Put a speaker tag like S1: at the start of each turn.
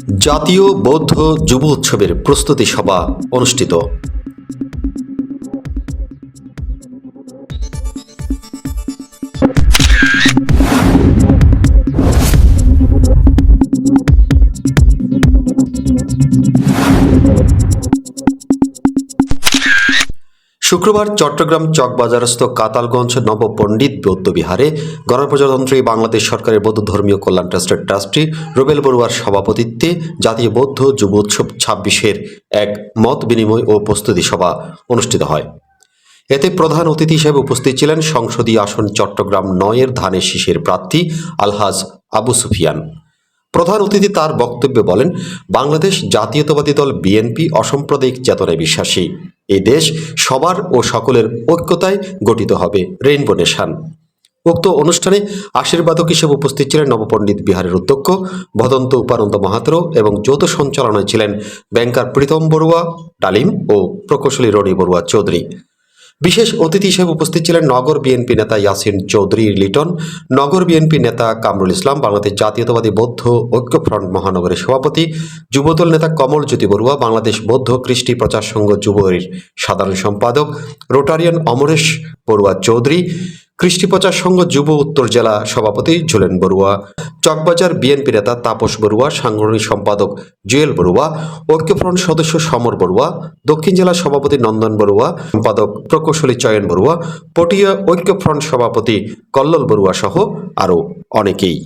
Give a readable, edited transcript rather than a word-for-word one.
S1: জাতীয় বৌদ্ধ যুব উৎসবের প্রস্তুতি সভা অনুষ্ঠিত। শুক্রবার চট্টগ্রাম চকবাজারস্থ কাতালগঞ্জ নবপণ্ডিত বৌদ্ধবিহারে গণপ্রজাতন্ত্রী বাংলাদেশ সরকারের বৌদ্ধ ধর্মীয় কল্যাণ ট্রাস্টের ট্রাস্টি রুবেল বড়ুয়ার সভাপতিত্বে জাতীয় বৌদ্ধ যুব উৎসব ২৬-এর এক মত বিনিময় ও প্রস্তুতি সভা অনুষ্ঠিত হয়। এতে প্রধান অতিথি হিসেবে উপস্থিত ছিলেন সংসদীয় আসন চট্টগ্রাম ৯-এর ধানের শীষের প্রার্থী আলহাজ আবু সুফিয়ান। প্রধান অতিথি তার বক্তব্যে বলেন, বাংলাদেশ জাতীয়তাবাদী দল বিএনপি অসাম্প্রদায়িক চেতনায় বিশ্বাসী। এই দেশ সবার ও সকলের ঐক্যতায় গঠিত হবে, রেইনবো নেশন। উক্ত অনুষ্ঠানে আশীর্বাদক হিসেবে উপস্থিত ছিলেন নবপণ্ডিত বিহারের অধ্যক্ষ ভদন্ত উপানন্দ মাহাত্র এবং যৌথ সঞ্চালনায় ছিলেন ব্যাংকার প্রীতম বড়ুয়া ডালিম ও প্রকৌশলী রনি বড়ুয়া চৌধুরী। বিশেষ অতিথি হিসেবে উপস্থিত ছিলেন নগর বিএনপি নেতা ইয়াসিন চৌধুরী লিটন, নগর বিএনপি নেতা কামরুল ইসলাম, বাংলাদেশ জাতীয়তাবাদী বৌদ্ধ ঐক্যফ্রন্ট মহানগরের সভাপতি, যুবদল নেতা কমল জ্যোতি বড়ুয়া, বাংলাদেশ বৌদ্ধ কৃষ্টি প্রচার সংঘ যুবর সাধারণ সম্পাদক, রোটারিয়ান অমরেশ বড়ুয়া চৌধুরী, কৃষ্টি প্রচার সংঘ যুব উত্তর জেলা সভাপতি ঝুলেন বড়ুয়া, চকবাজার বিএনপি নেতা তাপস বড়ুয়া, সাংগঠনিক সম্পাদক জুয়েল বড়ুয়া, ঐক্যফ্রন্ট সদস্য সমর বড়ুয়া, দক্ষিণ জেলা সভাপতি নন্দন বড়ুয়া, সম্পাদক প্রকৌশলী চয়ন বড়ুয়া, পটিয়া ঐক্যফ্রন্ট সভাপতি কল্লোল বড়ুয়া সহ আরও অনেকেই।